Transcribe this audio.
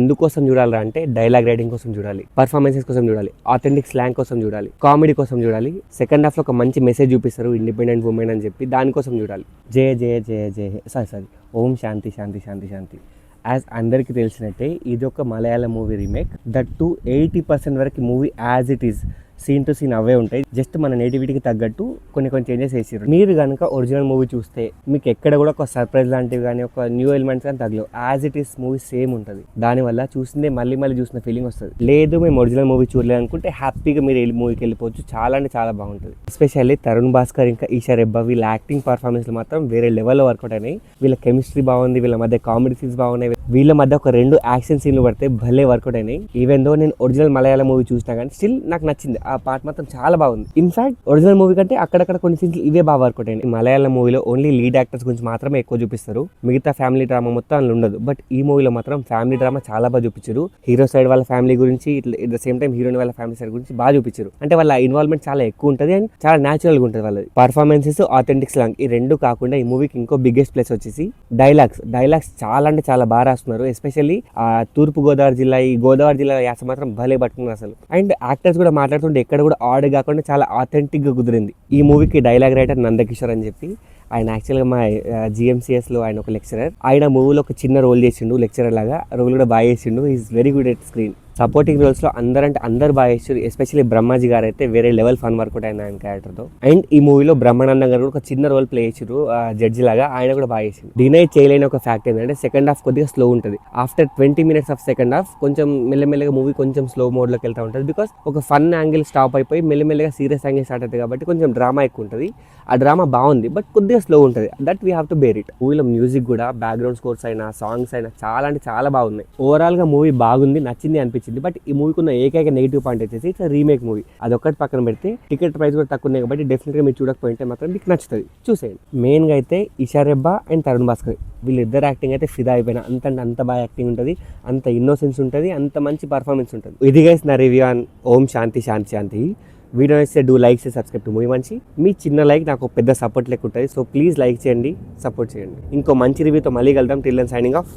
ఎందుకోసం చూడాలి అంటే డైలాగ్ రైటింగ్ కోసం చూడాలి, పర్ఫార్మెన్సెస్ కోసం చూడాలి, ఆథెంటిక్ స్లాంగ్ కోసం చూడాలి, కామెడీ కోసం చూడాలి. సెకండ్ హాఫ్ లో ఒక మంచి మెసేజ్ చూపిస్తారు ఇండిపెండెంట్ ఉమెన్ అని చెప్పి, దానికోసం చూడాలి. జయ జయ జయ జయ సారీ ఓం శాంతి శాంతి శాంతి శాంతి. యాజ్ అందరికీ తెలిసినట్టే ఇది ఒక Malayalam movie remake. That to 80% వరకు movie as it is scene to scene అవే ఉంటాయి. జస్ట్ మన నేటివిటీకి తగ్గట్టు కొన్ని చేంజెస్ వేసారు. మీరు కనుక ఒరిజినల్ మూవీ చూస్తే మీకు ఎక్కడ కూడా ఒక సర్ప్రైజ్ లాంటివి కానీ ఒక న్యూ ఎలిమెంట్స్ కానీ తగ్గలేవు. As it is movie same ఉంటుంది. దానివల్ల చూసిందే మళ్ళీ చూసిన ఫీలింగ్ వస్తుంది. లేదు మేము ఒరిజినల్ మూవీ చూడలేదు అనుకుంటే హ్యాపీగా మీరు మూవీకి వెళ్ళిపోవచ్చు. చాలా అంటే చాలా బాగుంటుంది. ఎస్పెషల్లీ తరుణ్ భాస్కర్ ఇంకా ఈషా రెబ్బా వీళ్ళ యాక్టింగ్ పర్ఫార్మెన్స్ మాత్రం వేరే లెవెల్లో వర్కౌట్ అయినాయి. వీళ్ళ కెమిస్ట్రీ బాగుంది, వీళ్ళ మధ్య కామెడీ సీన్స్ బాగున్నాయి, వీళ్ళ మధ్య ఒక 2 యాక్షన్ సీన్లు పడితే భలే వర్కౌట్ అయినాయి. ఈవెన్ దో నేను ఒరిజినల్ మలయాళం మూవీ చూసినా కానీ స్టిల్ నాకు నచ్చింది. ఆ పార్ట్ మాత్రం చాలా బాగుంది. ఇన్ఫాక్ట్ ఒరిజినల్ మూవీ కంటే అక్కడక్కడ కొన్ని సీన్స్ ఇవే బాగా వర్కౌట్ అయినాయి. మలయాళం మూవీలో ఓన్లీ లీడ్ యాక్టర్స్ గురించి మాత్రమే ఎక్కువ చూపిస్తారు, మిగతా ఫ్యామిలీ డ్రామా మొత్తం అందులో ఉండదు. బట్ ఈ మూవీలో మాత్రం ఫ్యామిలీ డ్రామా చాలా బాగా చూపించారు. హీరో సైడ్ వాళ్ళ ఫ్యామిలీ గురించి, at the same time heroine వాళ్ళ ఫ్యామిలీ సైడ్ గురించి బాగా చూపించారు. అంటే వాళ్ళ ఇన్వాల్వ్మెంట్ చాలా ఎక్కువ ఉంటుంది అండ్ చాలా న్యాచురల్ గా ఉంటుంది వాళ్ళది. పర్ఫార్మెన్సెస్, ఆథెంటిక్ స్లాంగ్ ఈ 2 కాకుండా ఈ మూవీకి ఇంకో బిగ్గెస్ట్ ప్లేస్ వచ్చేసి డైలాగ్స్ చాలా అంటే చాలా బాగా రాస్తున్నారు. ఎస్పెషల్లీ తూర్పు గోదావరి జిల్లా, ఈ గోదావరి జిల్లా యాస మాత్రం భలే పట్టుకున్నారు అసలు. అండ్ యాక్టర్స్ కూడా మాట్లాడుతుంటే ఎక్కడ కూడా ఆడ్ కాకుండా చాలా ఆథెంటిక్ గా కుదిరింది. ఈ మూవీకి డైలాగ్ రైటర్ నందకిషోర్ అని చెప్పి, ఆయన యాక్చువల్గా మా జిఎంసిఎస్లో ఆయన ఒక లెక్చరర్. ఆయన మూవీలో ఒక చిన్న రోల్ చేసిండు, లెక్చరర్ లాగా. రోల్ కూడా బాగా చేసిండు. Is very good at screen. Supporting roles లో అందరు బాగా చేశారు. ఎస్పెషల్లీ బ్రహ్మాజీ గారు అయితే వేరే లెవెల్ ఫన్ వర్కౌట్ అయిన ఆయన క్యారెక్టర్ తో. అండ్ ఈ మూవీలో బ్రహ్మానందం గారు కూడా ఒక చిన్న రోల్ ప్లే చేసారు జడ్జి లాగా. ఆయన కూడా బాగా చేసిండు. డినై చేయలేని ఒక ఫ్యాక్ట్ ఏంటంటే సెకండ్ హాఫ్ కొద్దిగా స్లో ఉంటుంది. After 20 minutes of second half కొంచెం మెల్లమెల్లగా మూవీ కొంచెం స్లో మోడ్ లోకి వెళ్తా ఉంటుంది. బికాస్ ఒక ఫన్ యాంగిల్ స్టాప్ అయిపోయి మెల్లమెల్లగా సీరియస్ యాంగిల్ స్టార్ట్ అవుతుంది కాబట్టి కొంచెం డ్రామా ఎక్కువ ఉంటుంది. ఆ డ్రామా బాగుంది బట్ కొద్దిగా స్లో ఉంటుంది. That we have to bear it. మూవీలో మ్యూజిక్ కూడా, బ్యాక్గ్రౌండ్ స్కోర్స్ అయినా, సాంగ్స్ అయినా చాలా అంటే చాలా బాగున్నాయి. ఓవరాల్ గా మూవీ బాగుంది, నచ్చింది అనిపించింది. బట్ ఈ మూవీకి ఉన్న ఏకైక నెగిటివ్ పాయింట్ వచ్చేసి ఇట్లా రీమేక్ మూవీ. అదొక్కటి పక్కన పెడితే టికెట్ ప్రైస్ కూడా తక్కువ ఉన్నాయి కాబట్టి డెఫినెట్ గా మీరు చూడకపోయింటే మాత్రం మీకు నచ్చుతుంది, చూసేయండి. మెయిన్ గా అయితే ఈషా రెబ్బా అండ్ తరుణ్ భాస్కర్ వీళ్ళిద్దరు యాక్టింగ్ అయితే ఫిదా అయిపోయినా. అంత బాగా యాక్టింగ్ ఉంటుంది, అంత ఇన్నోసెన్స్ ఉంటుంది, అంత మంచి పర్ఫార్మెన్స్ ఉంటుంది. ఇది గైస్ నా review on Om Shanti Shanti Shanti. Video నచ్చితే డూ లైక్ చేసి సబ్స్క్రైబ్ టు మూవీ మంచి. మీ చిన్న లైక్ నాకు పెద్ద సపోర్ట్ లెక్క ఉంటుంది. సో ప్లీజ్ లైక్ చేయండి, సపోర్ట్ చేయండి. ఇంకో మంచి రివ్యూతో మళ్ళీ కలుద్దాం. Till then signing of.